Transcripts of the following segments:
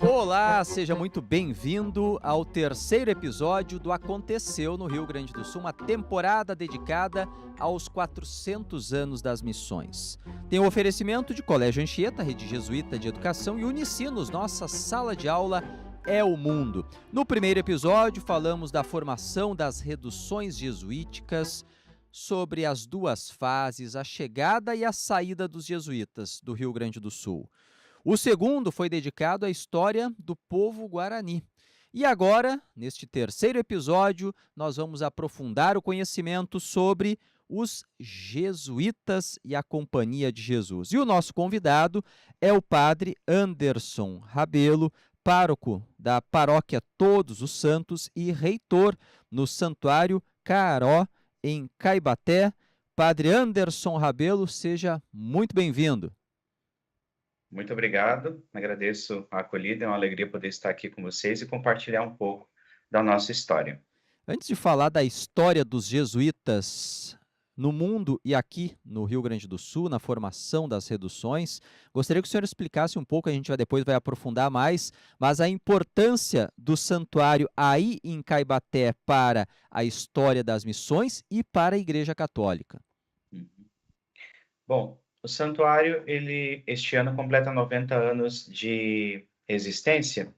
Olá, seja muito bem-vindo ao terceiro episódio do Aconteceu no Rio Grande do Sul, uma temporada dedicada aos 400 anos das missões. Tem o oferecimento de Colégio Anchieta, Rede Jesuíta de Educação, e Unicinos, nossa sala de aula é o mundo. No primeiro episódio, falamos da formação das reduções jesuíticas, sobre as duas fases, a chegada e a saída dos jesuítas do Rio Grande do Sul. O segundo foi dedicado à história do povo guarani. E agora, neste terceiro episódio, nós vamos aprofundar o conhecimento sobre os jesuítas e a Companhia de Jesus. E o nosso convidado é o padre Anderson Rabelo, pároco da paróquia Todos os Santos e reitor no Santuário Caró, em Caibaté. Padre Anderson Rabelo, seja muito bem-vindo. Muito obrigado, agradeço a acolhida, é uma alegria poder estar aqui com vocês e compartilhar um pouco da nossa história. Antes de falar da história dos jesuítas no mundo e aqui no Rio Grande do Sul, na formação das reduções, gostaria que o senhor explicasse um pouco, a gente depois vai aprofundar mais, mas a importância do santuário aí em Caibaté para a história das missões e para a Igreja Católica. Bom, o santuário, este ano completa 90 anos de existência,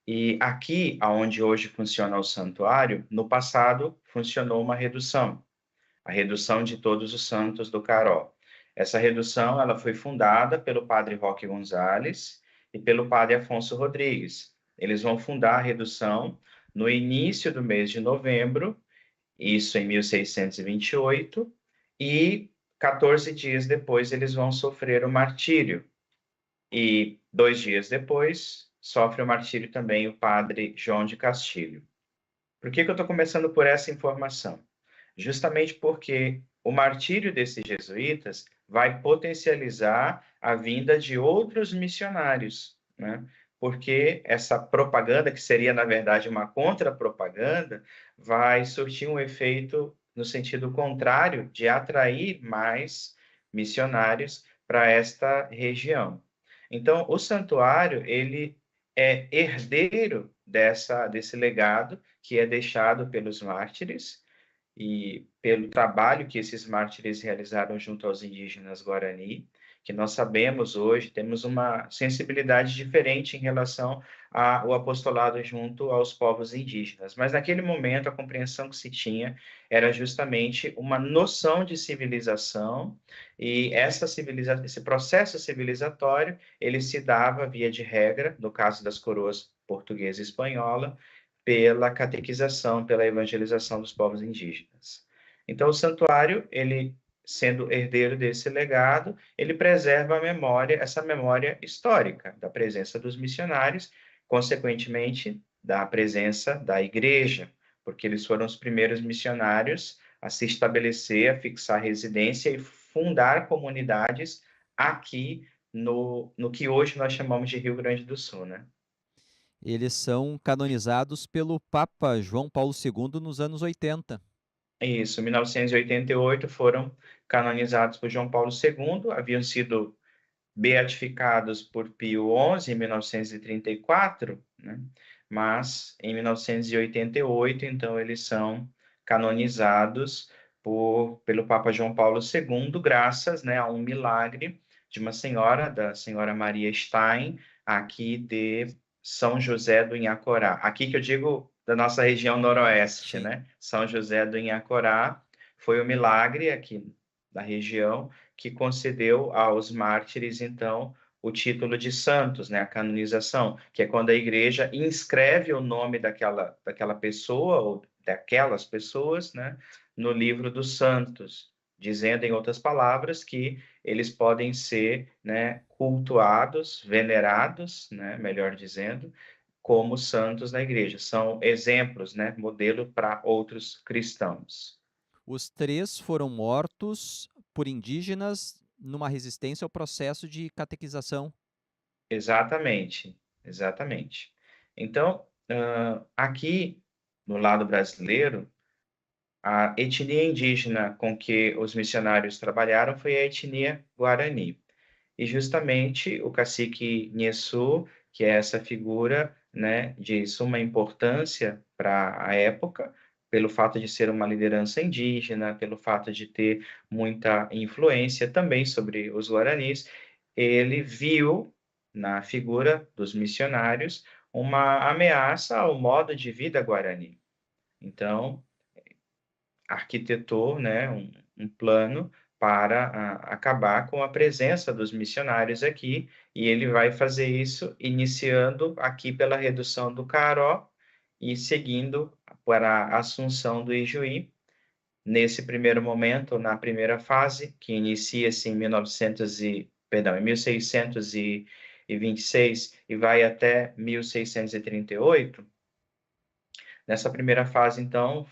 e aqui, onde hoje funciona o santuário, no passado funcionou uma redução, a redução de Todos os Santos do Caró. Essa redução, ela foi fundada pelo padre Roque Gonzalez e pelo padre Afonso Rodrigues. Eles vão fundar a redução no início do mês de novembro, isso em 1628, e 14 dias depois eles vão sofrer o martírio. E 2 dias depois, sofre o martírio também o padre João de Castilho. Por que eu estou começando por essa informação? Justamente porque o martírio desses jesuítas vai potencializar a vinda de outros missionários, né? Porque essa propaganda, que seria, na verdade, uma contra-propaganda, vai surtir um efeito no sentido contrário de atrair mais missionários para esta região. Então, o santuário, ele é herdeiro desse legado que é deixado pelos mártires, e pelo trabalho que esses mártires realizaram junto aos indígenas Guarani, que nós sabemos hoje, temos uma sensibilidade diferente em relação ao apostolado junto aos povos indígenas. Mas naquele momento, a compreensão que se tinha era justamente uma noção de civilização, e esse processo civilizatório, ele se dava, via de regra, no caso das coroas portuguesa e espanhola, pela catequização, pela evangelização dos povos indígenas. Então, o santuário, ele sendo herdeiro desse legado, ele preserva a memória, essa memória histórica da presença dos missionários, consequentemente, da presença da igreja, porque eles foram os primeiros missionários a se estabelecer, a fixar residência e fundar comunidades aqui no que hoje nós chamamos de Rio Grande do Sul, né? Eles são canonizados pelo Papa João Paulo II nos anos 80. Isso, em 1988 foram canonizados por João Paulo II, haviam sido beatificados por Pio XI em 1934, né? Mas em 1988, então, eles são canonizados pelo Papa João Paulo II, graças, né, a um milagre de uma senhora, da senhora Maria Stein, aqui de São José do Inhacorá. Aqui que eu digo da nossa região noroeste, Sim. né? São José do Inhacorá foi o milagre aqui da região que concedeu aos mártires, então, o título de santos, né, a canonização, que é quando a igreja inscreve o nome daquela pessoa ou daquelas pessoas, né, no livro dos santos, dizendo, em outras palavras, que eles podem ser, né, cultuados, venerados, né, melhor dizendo, como santos na igreja. São exemplos, né, modelo para outros cristãos. Os três foram mortos por indígenas numa resistência ao processo de catequização. Exatamente, exatamente. Então, aqui no lado brasileiro, A etnia indígena com que os missionários trabalharam foi a etnia Guarani. E justamente o cacique Nyesu, que é essa figura, né, de suma importância para a época, pelo fato de ser uma liderança indígena, pelo fato de ter muita influência também sobre os guaranis, ele viu na figura dos missionários uma ameaça ao modo de vida guarani. Então, arquitetou, né, um plano para acabar com a presença dos missionários aqui, e ele vai fazer isso iniciando aqui pela redução do Caró e seguindo para a Assunção do Ijuí. Nesse primeiro momento, na primeira fase, que inicia-se em 1626 e vai até 1638, nessa primeira fase, então,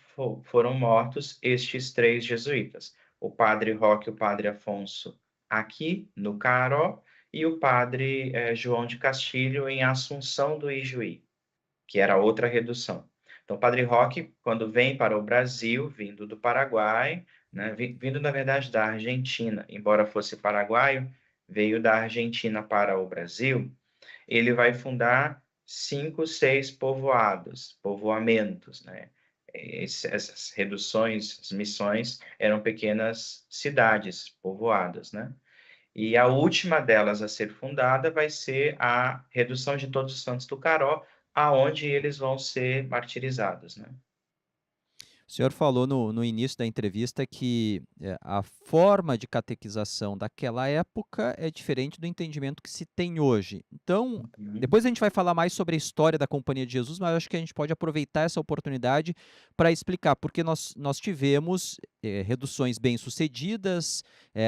foram mortos estes três jesuítas: o padre Roque e o padre Afonso, aqui no Caró, e o padre João de Castilho, em Assunção do Ijuí, que era outra redução. Então, o padre Roque, quando vem para o Brasil, vindo do Paraguai, né, vindo, na verdade, da Argentina, embora fosse paraguaio, veio da Argentina para o Brasil, ele vai fundar 5, 6 povoamentos, né? Essas reduções, as missões, eram pequenas cidades povoadas, né? E a última delas a ser fundada vai ser a redução de Todos os Santos do Caró, aonde eles vão ser martirizados, né? O senhor falou no início da entrevista que a forma de catequização daquela época é diferente do entendimento que se tem hoje. Então, Uhum. depois a gente vai falar mais sobre a história da Companhia de Jesus, mas eu acho que a gente pode aproveitar essa oportunidade para explicar, porque nós tivemos reduções bem-sucedidas,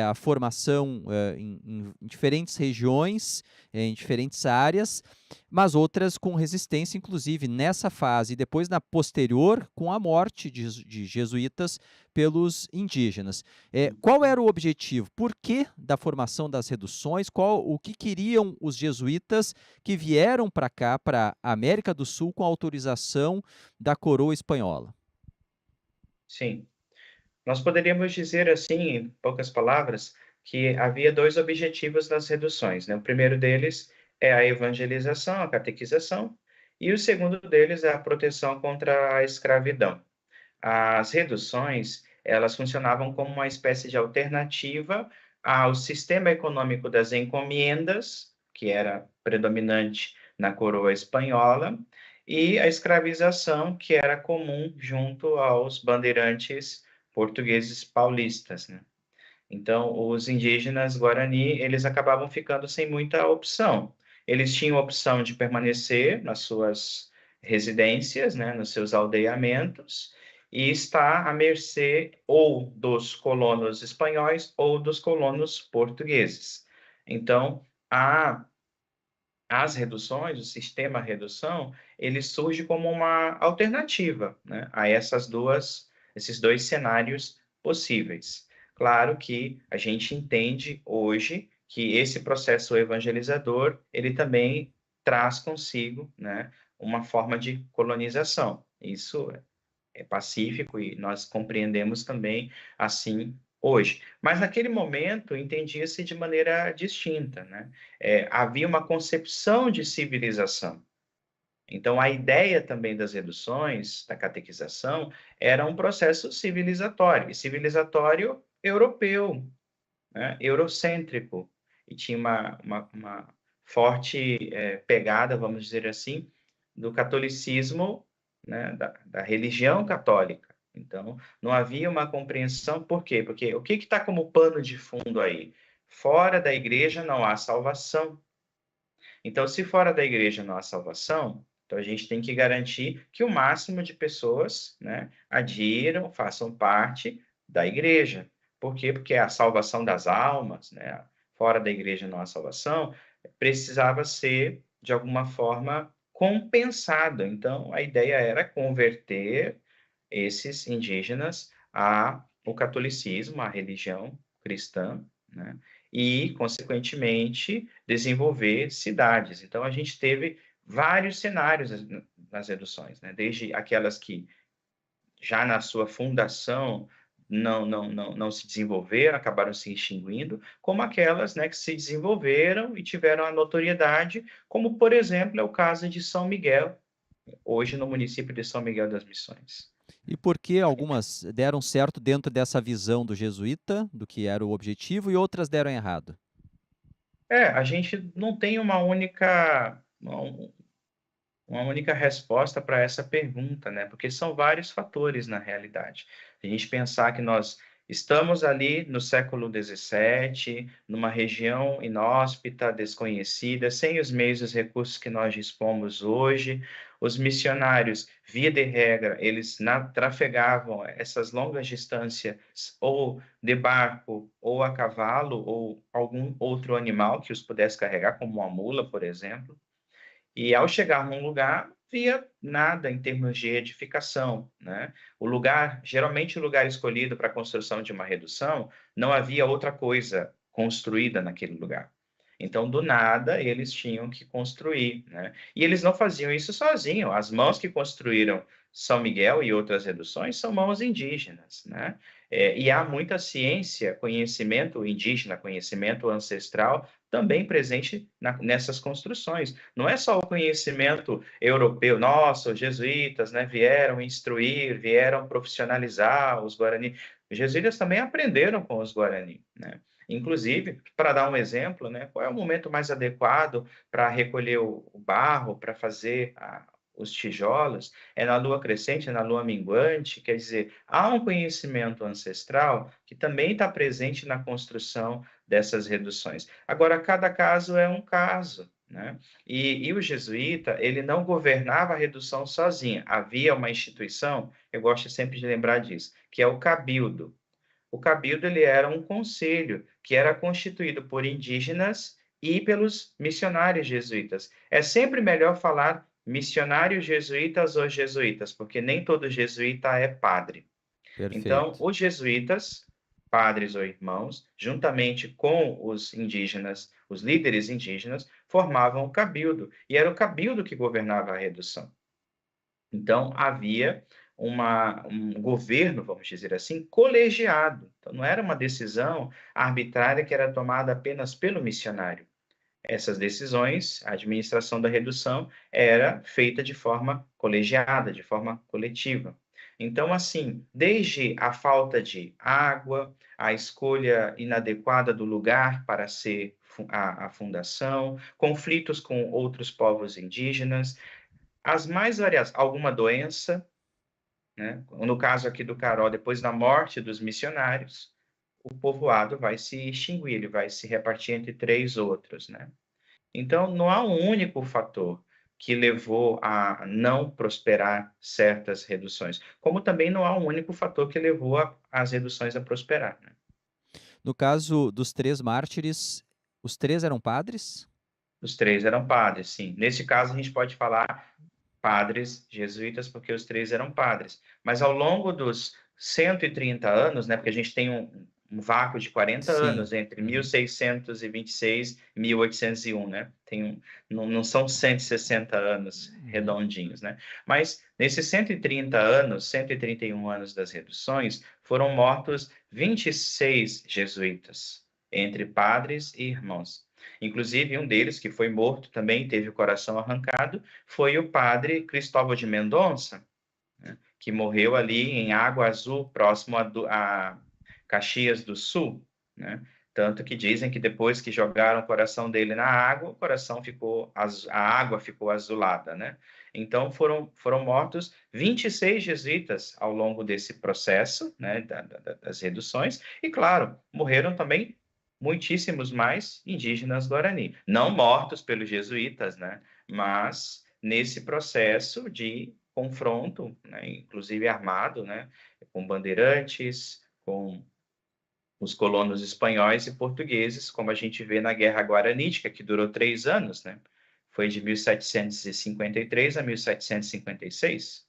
a formação em diferentes regiões, em diferentes áreas, mas outras com resistência, inclusive nessa fase, e depois na posterior, com a morte de jesuítas pelos indígenas. Qual era o objetivo? Por que da formação das reduções? O que queriam os jesuítas que vieram para cá, para a América do Sul, com autorização da coroa espanhola? Sim. Nós poderíamos dizer assim, em poucas palavras, que havia dois objetivos nas reduções, né? O primeiro deles é a evangelização, a catequização, e o segundo deles é a proteção contra a escravidão. As reduções, elas funcionavam como uma espécie de alternativa ao sistema econômico das encomendas, que era predominante na coroa espanhola, e a escravização, que era comum junto aos bandeirantes portugueses paulistas, né? Então, os indígenas Guarani, eles acabavam ficando sem muita opção. Eles tinham a opção de permanecer nas suas residências, né, nos seus aldeamentos, e estar à mercê ou dos colonos espanhóis ou dos colonos portugueses. Então, as reduções, o sistema redução, ele surge como uma alternativa, né, a esses dois cenários possíveis. Claro que a gente entende hoje que esse processo evangelizador, ele também traz consigo, né, uma forma de colonização. Isso é pacífico e nós compreendemos também assim hoje. Mas naquele momento entendia-se de maneira distinta, né? Havia uma concepção de civilização. Então, a ideia também das reduções, da catequização, era um processo civilizatório, e civilizatório europeu, né? Eurocêntrico, e tinha uma forte pegada, vamos dizer assim, do catolicismo, né? Da religião católica. Então, não havia uma compreensão, por quê? Porque o que está como pano de fundo aí? Fora da igreja não há salvação. Então, se fora da igreja não há salvação, então a gente tem que garantir que o máximo de pessoas, né, adiram, façam parte da igreja. Por quê? Porque a salvação das almas, né, fora da igreja não há salvação, precisava ser, de alguma forma, compensada. Então, a ideia era converter esses indígenas ao catolicismo, à religião cristã, né? E, consequentemente, desenvolver cidades. Então, a gente teve vários cenários nas reduções, né? Desde aquelas que já na sua fundação, não se desenvolveram, acabaram se extinguindo, como aquelas, né, que se desenvolveram e tiveram a notoriedade, como, por exemplo, é o caso de São Miguel, hoje no município de São Miguel das Missões. E por que algumas deram certo dentro dessa visão do jesuíta, do que era o objetivo, e outras deram errado? A gente não tem uma única resposta para essa pergunta, né? Porque são vários fatores na realidade. Se a gente pensar que nós estamos ali no século XVII, numa região inóspita, desconhecida, sem os meios e os recursos que nós dispomos hoje, os missionários, via de regra, eles trafegavam essas longas distâncias ou de barco, ou a cavalo, ou algum outro animal que os pudesse carregar, como uma mula, por exemplo. E ao chegar num lugar, via nada em termos de edificação, né? O lugar, geralmente o lugar escolhido para a construção de uma redução, não havia outra coisa construída naquele lugar. Então, do nada, eles tinham que construir, né? E eles não faziam isso sozinhos. As mãos que construíram São Miguel e outras reduções são mãos indígenas, né? E há muita ciência, conhecimento indígena, conhecimento ancestral também presente nessas construções. Não é só o conhecimento europeu, nossa, os jesuítas, né, vieram instruir, vieram profissionalizar os Guarani. Os jesuítas também aprenderam com os Guarani, né? Inclusive, para dar um exemplo, né, qual é o momento mais adequado para recolher o barro, para fazer os tijolos? É na lua crescente, é na lua minguante? Quer dizer, há um conhecimento ancestral que também está presente na construção dessas reduções. Agora, cada caso é um caso, né? E o jesuíta, ele não governava a redução sozinho. Havia uma instituição, eu gosto sempre de lembrar disso, que é o cabildo. O cabildo, ele era um conselho que era constituído por indígenas e pelos missionários jesuítas. É sempre melhor falar missionários jesuítas ou jesuítas, porque nem todo jesuíta é padre. Então, Perfeito. os jesuítas, padres ou irmãos, juntamente com os indígenas, os líderes indígenas, formavam o cabildo, e era o cabildo que governava a redução. Então, havia um governo, vamos dizer assim, colegiado. Então, não era uma decisão arbitrária que era tomada apenas pelo missionário. Essas decisões, a administração da redução, era feita de forma colegiada, de forma coletiva. Então, assim, desde a falta de água, a escolha inadequada do lugar para ser a fundação, conflitos com outros povos indígenas, as mais variadas, alguma doença, né? No caso aqui do Caró, depois da morte dos missionários, o povoado vai se extinguir, ele vai se repartir entre três outros, né? Então, não há um único fator que levou a não prosperar certas reduções, como também não há um único fator que levou as reduções a prosperar, né? No caso dos 3 mártires, os 3 eram padres? Os três eram padres, sim. Nesse caso, a gente pode falar padres jesuítas, porque os três eram padres. Mas ao longo dos 130 anos, né, porque a gente tem um vácuo de 40 Sim. anos entre Uhum. 1626 e 1801, né? Não são 160 anos Uhum. redondinhos, né? Mas nesses 130 anos, 131 anos das reduções, foram mortos 26 jesuítas, entre padres e irmãos. Inclusive, um deles, que foi morto também, teve o coração arrancado, foi o padre Cristóvão de Mendonça, né, que morreu ali em Água Azul, próximo a Caxias do Sul, né? Tanto que dizem que depois que jogaram o coração dele na água, o coração ficou, a água ficou azulada, né? Então foram mortos 26 jesuítas ao longo desse processo, né, das reduções, e claro, morreram também muitíssimos mais indígenas Guarani, não mortos pelos jesuítas, né? Mas nesse processo de confronto, né, inclusive armado, né, com bandeirantes, com os colonos espanhóis e portugueses, como a gente vê na Guerra Guaranítica, que durou 3 anos, né? Foi de 1753 a 1756.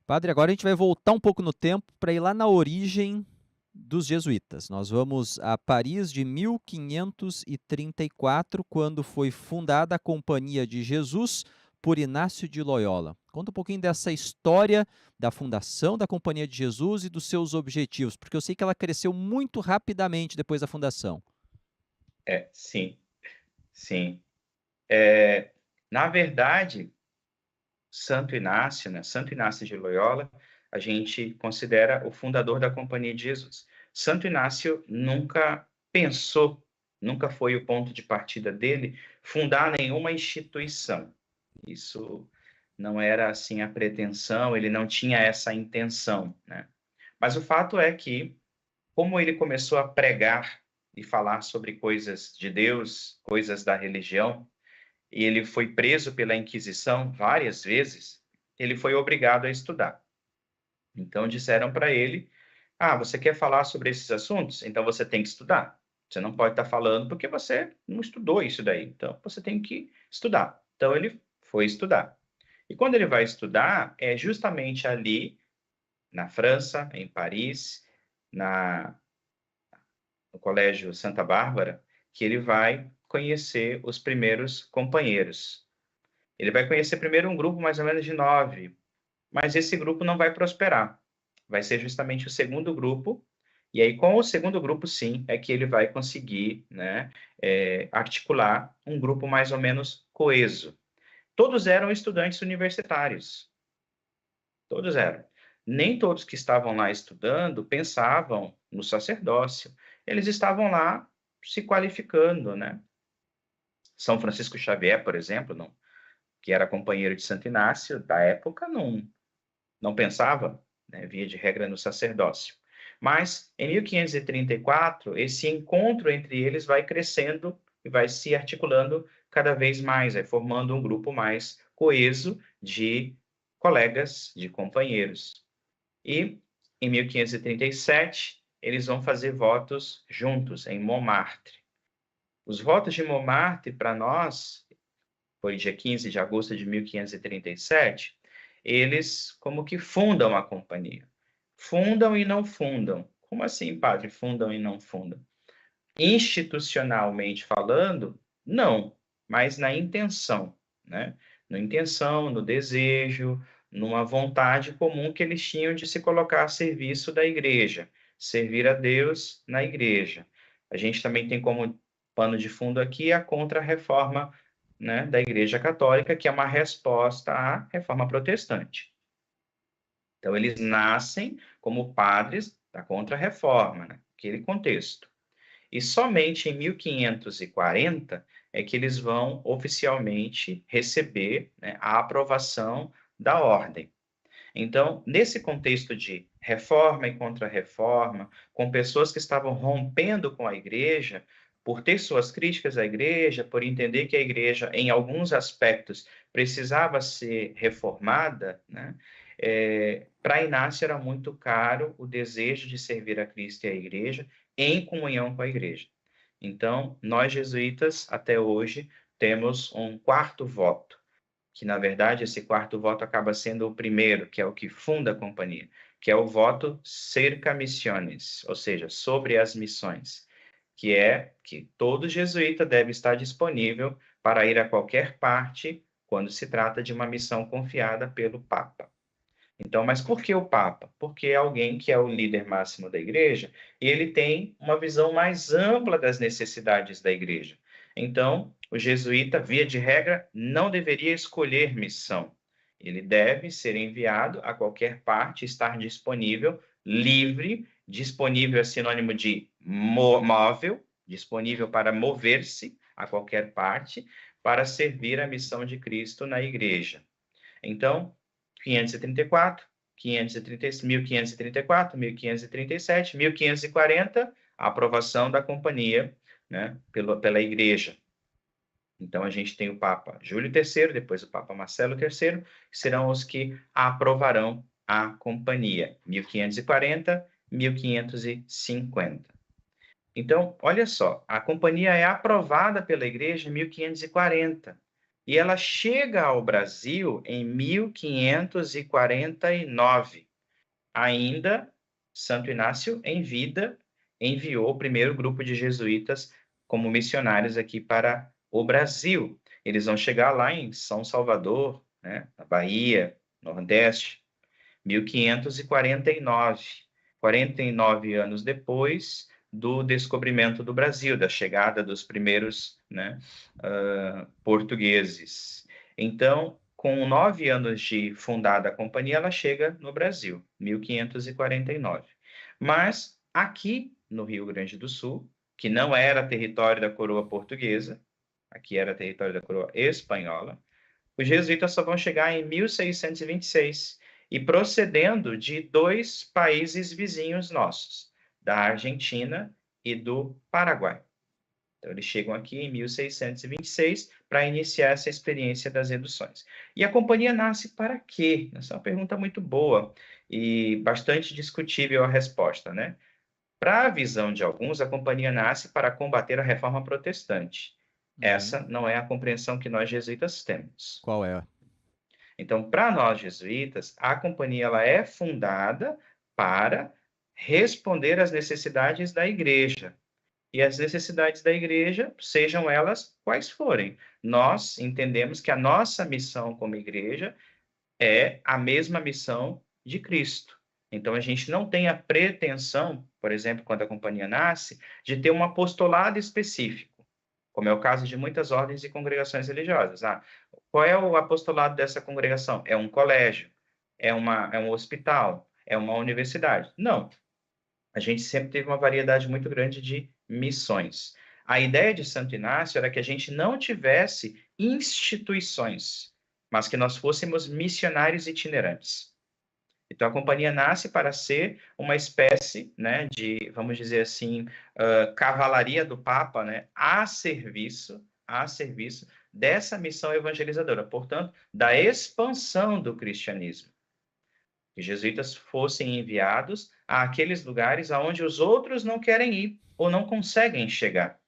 Padre, agora a gente vai voltar um pouco no tempo para ir lá na origem dos jesuítas. Nós vamos a Paris de 1534, quando foi fundada a Companhia de Jesus por Inácio de Loyola. Conta um pouquinho dessa história da fundação da Companhia de Jesus e dos seus objetivos, porque eu sei que ela cresceu muito rapidamente depois da fundação. Sim, sim. É, na verdade, Santo Inácio, né? Santo Inácio de Loyola, a gente considera o fundador da Companhia de Jesus. Santo Inácio nunca pensou, nunca foi o ponto de partida dele fundar nenhuma instituição. Isso não era assim a pretensão, ele não tinha essa intenção, né? Mas o fato é que, como ele começou a pregar e falar sobre coisas de Deus, coisas da religião, e ele foi preso pela Inquisição várias vezes, ele foi obrigado a estudar. Então disseram para ele: "Ah, você quer falar sobre esses assuntos? Então você tem que estudar. Você não pode estar falando porque você não estudou isso daí. Então você tem que estudar." Então ele foi estudar. E quando ele vai estudar, é justamente ali na França, em Paris, na no Colégio Santa Bárbara, que ele vai conhecer os primeiros companheiros. Ele vai conhecer primeiro um grupo mais ou menos de 9, mas esse grupo não vai prosperar. Vai ser justamente o segundo grupo, e aí com o segundo grupo, sim, é que ele vai conseguir, né, articular um grupo mais ou menos coeso. Todos eram estudantes universitários, todos eram. Nem todos que estavam lá estudando pensavam no sacerdócio. Eles estavam lá se qualificando, né? São Francisco Xavier, por exemplo, não, que era companheiro de Santo Inácio da época, não pensava, né, via de regra, no sacerdócio. Mas, em 1534, esse encontro entre eles vai crescendo e vai se articulando cada vez mais, formando um grupo mais coeso de colegas, de companheiros. E, em 1537, eles vão fazer votos juntos, em Montmartre. Os votos de Montmartre, para nós, foi dia 15 de agosto de 1537, eles como que fundam a companhia. Fundam e não fundam. Como assim, padre? Fundam e não fundam? Institucionalmente falando, não, mas na intenção, né? Na intenção, no desejo, numa vontade comum que eles tinham de se colocar a serviço da igreja, servir a Deus na igreja. A gente também tem como pano de fundo aqui a contra-reforma, né, da Igreja Católica, que é uma resposta à reforma protestante. Então, eles nascem como padres da Contra-Reforma, né, naquele contexto. E somente em 1540 é que eles vão oficialmente receber, né, a aprovação da ordem. Então, nesse contexto de reforma e contra-reforma, com pessoas que estavam rompendo com a igreja, por ter suas críticas à igreja, por entender que a igreja, em alguns aspectos, precisava ser reformada, né? Para Inácio era muito caro o desejo de servir a Cristo e a igreja em comunhão com a igreja. Então, nós jesuítas, até hoje, temos um quarto voto, que na verdade esse quarto voto acaba sendo o primeiro, que é o que funda a companhia, que é o voto Cerca Missiones, ou seja, sobre as missões, que é que todo jesuíta deve estar disponível para ir a qualquer parte quando se trata de uma missão confiada pelo Papa. Então, mas por que o Papa? Porque é alguém que é o líder máximo da igreja e ele tem uma visão mais ampla das necessidades da igreja. Então, o jesuíta, via de regra, não deveria escolher missão. Ele deve ser enviado a qualquer parte, estar disponível, livre. Disponível é sinônimo de móvel, disponível para mover-se a qualquer parte, para servir a missão de Cristo na igreja. Então, 534, 1534, 1537, 1540, a aprovação da companhia, né, pela igreja. Então, a gente tem o Papa Júlio III, depois o Papa Marcelo III, que serão os que aprovarão a companhia, 1540, 1550. Então, olha só, a companhia é aprovada pela igreja em 1540 e ela chega ao Brasil em 1549. Ainda, Santo Inácio, em vida, enviou o primeiro grupo de jesuítas como missionários aqui para o Brasil. Eles vão chegar lá em São Salvador, né? Na Bahia, Nordeste, 1549, 49 anos depois do descobrimento do Brasil, da chegada dos primeiros, né, portugueses. Então, com 9 anos de fundada a companhia, ela chega no Brasil, 1549. Mas aqui no Rio Grande do Sul, que não era território da coroa portuguesa, aqui era território da coroa espanhola, os jesuítas só vão chegar em 1626 e procedendo de dois países vizinhos nossos, da Argentina e do Paraguai. Então, eles chegam aqui em 1626 para iniciar essa experiência das reduções. E a companhia nasce para quê? Essa é uma pergunta muito boa e bastante discutível a resposta, né? Para a visão de alguns, a companhia nasce para combater a reforma protestante. Uhum. Essa não é a compreensão que nós jesuítas temos. Qual é? Então, para nós jesuítas, a companhia ela é fundada para responder às necessidades da igreja. E as necessidades da igreja, sejam elas quais forem. Nós entendemos que a nossa missão como igreja é a mesma missão de Cristo. Então, a gente não tem a pretensão, por exemplo, quando a companhia nasce, de ter um apostolado específico, como é o caso de muitas ordens e congregações religiosas. Qual é o apostolado dessa congregação? É um colégio, é um hospital, é uma universidade? Não. A gente sempre teve uma variedade muito grande de missões. A ideia de Santo Inácio era que a gente não tivesse instituições, mas que nós fôssemos missionários itinerantes. Então, a companhia nasce para ser uma espécie, né, de, vamos dizer assim, cavalaria do Papa, né, a serviço dessa missão evangelizadora, portanto, da expansão do cristianismo. Que os jesuítas fossem enviados àqueles lugares aonde os outros não querem ir ou não conseguem chegar.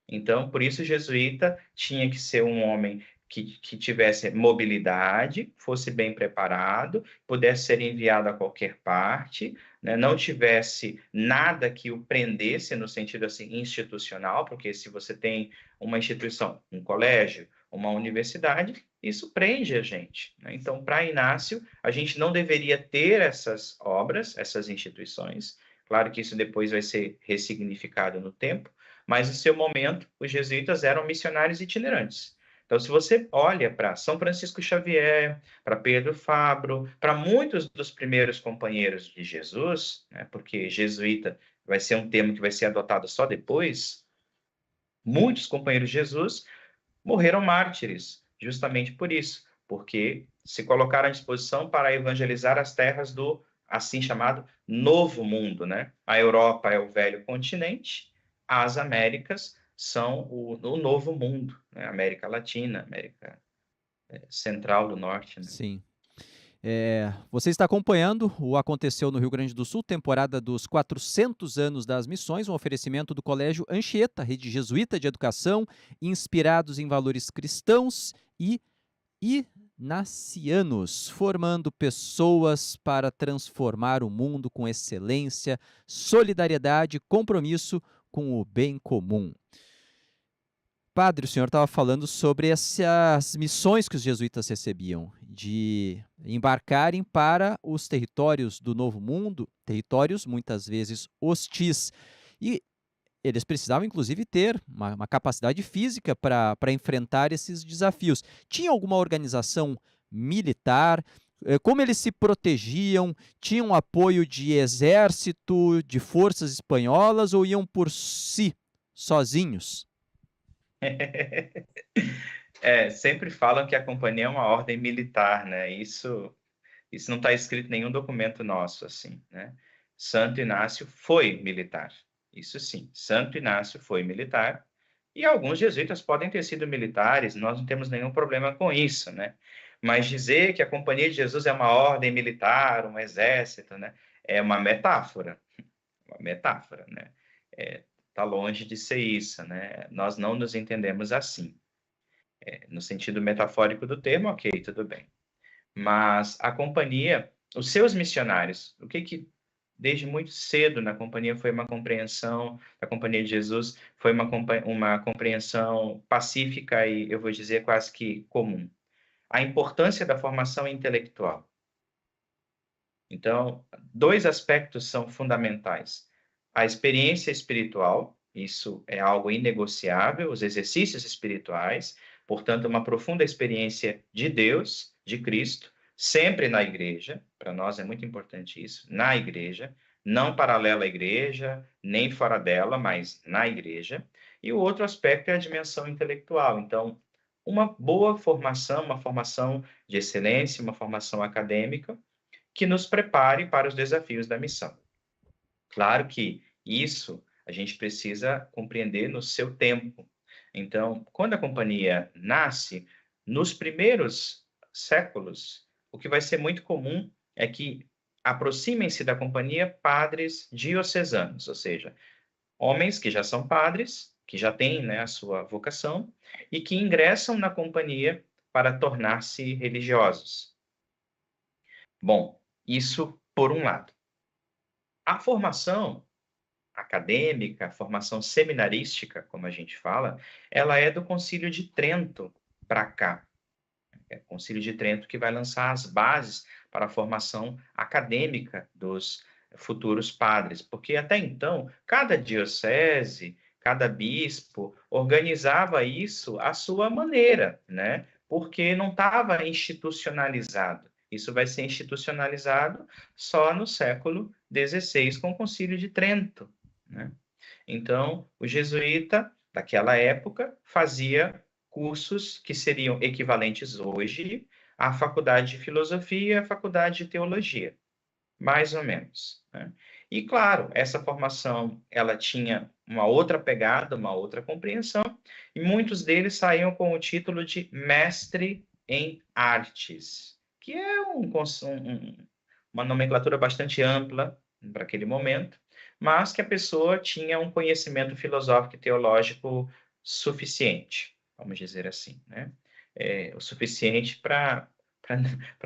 Então, por isso, o jesuíta tinha que ser um homem que tivesse mobilidade, fosse bem preparado, pudesse ser enviado a qualquer parte, né? Não tivesse nada que o prendesse no sentido assim institucional, porque se você tem uma instituição, um colégio, uma universidade, isso prende a gente, né? Então, para Inácio, a gente não deveria ter essas obras, essas instituições. Claro que isso depois vai ser ressignificado no tempo, mas, no seu momento, os jesuítas eram missionários itinerantes. Então, se você olha para São Francisco Xavier, para Pedro Fabro, para muitos dos primeiros companheiros de Jesus, né, porque jesuíta vai ser um termo que vai ser adotado só depois, muitos companheiros de Jesus morreram mártires, justamente por isso, porque se colocaram à disposição para evangelizar as terras do assim chamado Novo Mundo, né? A Europa é o velho continente, as Américas são o Novo Mundo, né? América Latina, América Central do Norte, né? Sim. Você está acompanhando o Aconteceu no Rio Grande do Sul, temporada dos 400 anos das missões, um oferecimento do Colégio Anchieta, rede jesuíta de educação, inspirados em valores cristãos e inacianos, formando pessoas para transformar o mundo com excelência, solidariedade e compromisso com o bem comum. Padre, o senhor estava falando sobre essas missões que os jesuítas recebiam, de embarcarem para os territórios do Novo Mundo, territórios muitas vezes hostis. E eles precisavam, inclusive, ter uma capacidade física para enfrentar esses desafios. Tinha alguma organização militar? Como eles se protegiam? Tinham apoio de exército, de forças espanholas ou iam por si, sozinhos? Sempre falam que a companhia é uma ordem militar, né? Isso não está escrito em nenhum documento nosso, assim, né? Santo Inácio foi militar. Isso sim, Santo Inácio foi militar. E alguns jesuítas podem ter sido militares, nós não temos nenhum problema com isso, né? Mas dizer que a Companhia de Jesus é uma ordem militar, um exército, né? É uma metáfora, né? Tá longe de ser isso, né? Nós não nos entendemos assim. No sentido metafórico do termo, ok, tudo bem. Mas a companhia, os seus missionários, o que desde muito cedo na companhia foi uma compreensão, da Companhia de Jesus, foi uma compreensão pacífica e, eu vou dizer, quase que comum. a importância da formação intelectual. Então, dois aspectos são fundamentais: a experiência espiritual, isso é algo inegociável, os exercícios espirituais, portanto, uma profunda experiência de Deus, de Cristo, sempre na igreja, para nós é muito importante isso, na igreja, não paralela à igreja, nem fora dela, mas na igreja. E o outro aspecto é a dimensão intelectual. Então, uma boa formação, uma formação de excelência, uma formação acadêmica, que nos prepare para os desafios da missão. Claro que isso a gente precisa compreender no seu tempo. Então, quando a companhia nasce, nos primeiros séculos, o que vai ser muito comum é que aproximem-se da companhia padres diocesanos, ou seja, homens que já são padres, que já têm, né, a sua vocação, e que ingressam na companhia para tornar-se religiosos. Bom, isso por um lado. A formação acadêmica, a formação seminarística, como a gente fala, ela é do Concílio de Trento para cá. É o Concílio de Trento que vai lançar as bases para a formação acadêmica dos futuros padres, porque até então, cada diocese, cada bispo organizava isso à sua maneira, né? Porque não estava institucionalizado. Isso vai ser institucionalizado só no século XVI, com o Concílio de Trento, né? Então, o jesuíta, daquela época, fazia cursos que seriam equivalentes hoje à faculdade de filosofia e à faculdade de teologia, mais ou menos, né? E, claro, essa formação, ela tinha uma outra pegada, uma outra compreensão, e muitos deles saíam com o título de mestre em artes, que é uma nomenclatura bastante ampla para aquele momento, mas que a pessoa tinha um conhecimento filosófico e teológico suficiente, vamos dizer assim, né? O suficiente para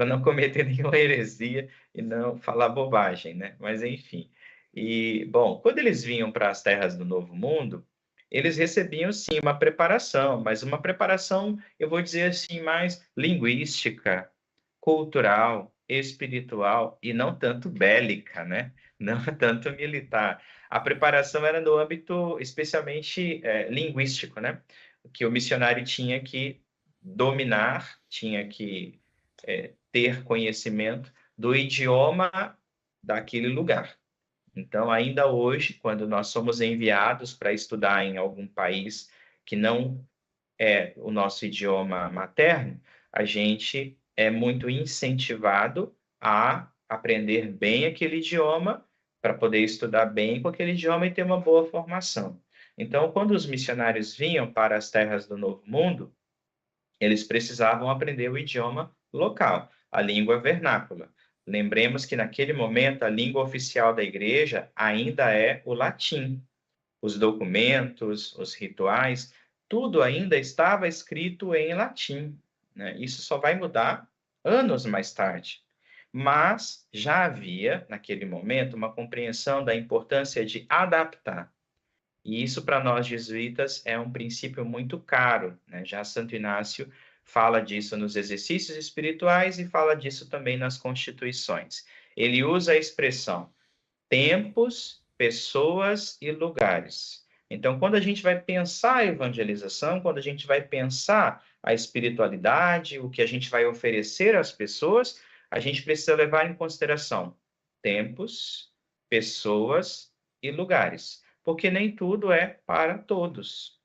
não cometer nenhuma heresia e não falar bobagem, né? Mas enfim. E, bom, quando eles vinham para as terras do Novo Mundo, eles recebiam, sim, uma preparação, mas uma preparação, eu vou dizer assim, mais linguística, cultural, espiritual e não tanto bélica, né? Não tanto militar. A preparação era no âmbito especialmente linguístico, né? Que o missionário tinha que dominar, tinha que ter conhecimento do idioma daquele lugar. Então, ainda hoje, quando nós somos enviados para estudar em algum país que não é o nosso idioma materno, a gente é muito incentivado a aprender bem aquele idioma para poder estudar bem com aquele idioma e ter uma boa formação. Então, quando os missionários vinham para as terras do Novo Mundo, eles precisavam aprender o idioma local, a língua vernácula. Lembremos que naquele momento a língua oficial da igreja ainda é o latim. Os documentos, os rituais, tudo ainda estava escrito em latim, né? Isso só vai mudar anos mais tarde. Mas já havia, naquele momento, uma compreensão da importância de adaptar. E isso, para nós jesuítas, é um princípio muito caro, né? Já Santo Inácio fala disso nos exercícios espirituais e fala disso também nas constituições. Ele usa a expressão tempos, pessoas e lugares. Então, quando a gente vai pensar a evangelização, quando a gente vai pensar a espiritualidade, o que a gente vai oferecer às pessoas, a gente precisa levar em consideração tempos, pessoas e lugares, porque nem tudo é para todos.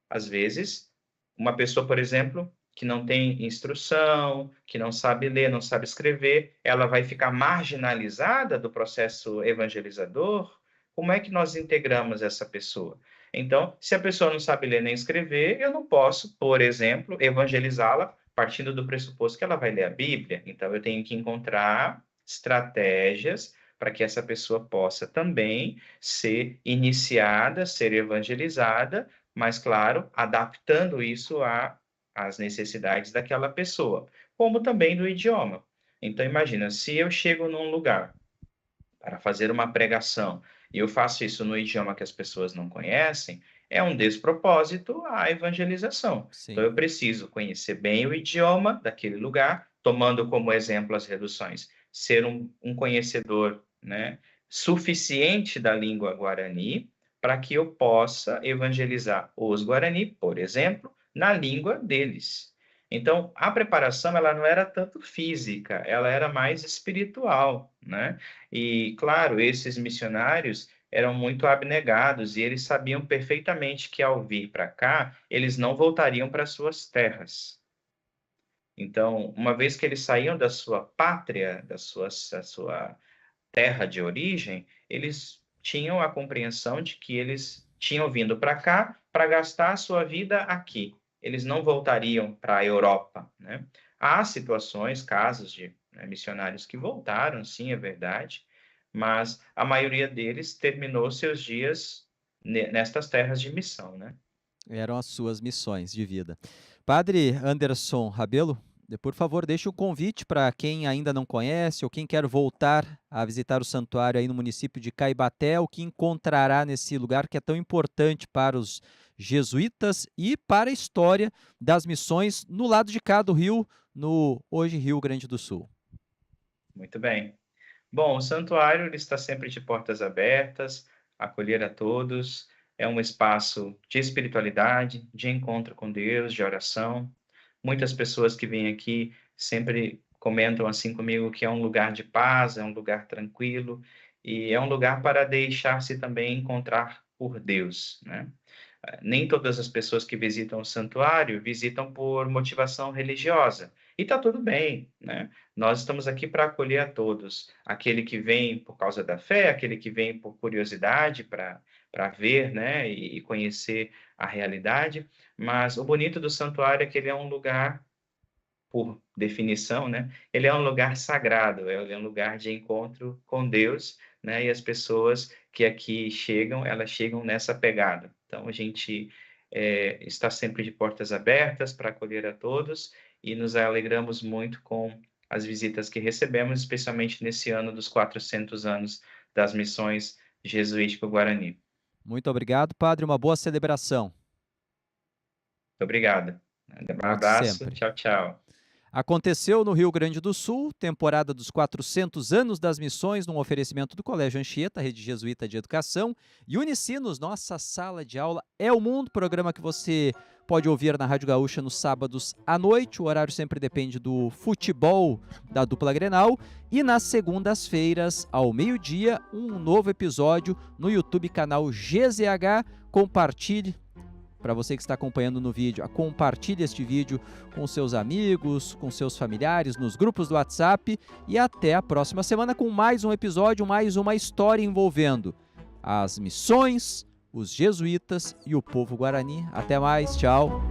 Às vezes, uma pessoa, por exemplo, que não tem instrução, que não sabe ler, não sabe escrever, ela vai ficar marginalizada do processo evangelizador. Como é que nós integramos essa pessoa? Então, se a pessoa não sabe ler nem escrever, eu não posso, por exemplo, evangelizá-la partindo do pressuposto que ela vai ler a Bíblia. Então, eu tenho que encontrar estratégias para que essa pessoa possa também ser iniciada, ser evangelizada, mas, claro, adaptando isso às necessidades daquela pessoa, como também do idioma. Então, imagina, se eu chego num lugar para fazer uma pregação e eu faço isso no idioma que as pessoas não conhecem, é um despropósito à evangelização. Então, Sim. eu preciso conhecer bem o idioma daquele lugar, tomando como exemplo as reduções, ser um conhecedor, né, suficiente da língua guarani para que eu possa evangelizar os guarani, por exemplo, na língua deles. Então, a preparação ela não era tanto física, ela era mais espiritual, né? E, claro, esses missionários eram muito abnegados e eles sabiam perfeitamente que ao vir para cá, eles não voltariam para suas terras. Então, uma vez que eles saíam da sua pátria, da sua terra de origem, eles tinham a compreensão de que eles tinham vindo para cá para gastar a sua vida aqui. Eles não voltariam para a Europa, né? Há situações, casos de, né, missionários que voltaram, sim, é verdade, mas a maioria deles terminou seus dias nestas terras de missão, né? Eram as suas missões de vida. Padre Anderson Rabelo, por favor, deixe um convite para quem ainda não conhece ou quem quer voltar a visitar o santuário aí no município de Caibaté, o que encontrará nesse lugar que é tão importante para os jesuítas e para a história das missões no lado de cá do Rio, no hoje Rio Grande do Sul. Muito bem. Bom, o santuário ele está sempre de portas abertas, acolher a todos. É um espaço de espiritualidade, de encontro com Deus, de oração. Muitas pessoas que vêm aqui sempre comentam assim comigo que é um lugar de paz, é um lugar tranquilo e é um lugar para deixar-se também encontrar por Deus, né? Nem todas as pessoas que visitam o santuário visitam por motivação religiosa. E está tudo bem, né? Nós estamos aqui para acolher a todos. Aquele que vem por causa da fé, aquele que vem por curiosidade, para ver, né, e conhecer a realidade. Mas o bonito do santuário é que ele é um lugar, por definição, né, ele é um lugar sagrado, é um lugar de encontro com Deus, né, e as pessoas que aqui chegam, elas chegam nessa pegada. Então, a gente está sempre de portas abertas para acolher a todos e nos alegramos muito com as visitas que recebemos, especialmente nesse ano dos 400 anos das missões jesuítico-guarani. Muito obrigado, Padre. Uma boa celebração. Muito obrigado. Um Volte abraço. sempre. Tchau, tchau. Aconteceu no Rio Grande do Sul, temporada dos 400 anos das missões, num oferecimento do Colégio Anchieta, Rede Jesuíta de Educação, e Unicinos, nossa sala de aula é o mundo, programa que você pode ouvir na Rádio Gaúcha nos sábados à noite, o horário sempre depende do futebol da dupla Grenal, e nas segundas-feiras, ao meio-dia, um novo episódio no YouTube, canal GZH, compartilhe. Para você que está acompanhando no vídeo, compartilhe este vídeo com seus amigos, com seus familiares, nos grupos do WhatsApp e até a próxima semana com mais um episódio, mais uma história envolvendo as missões, os jesuítas e o povo guarani. Até mais, tchau!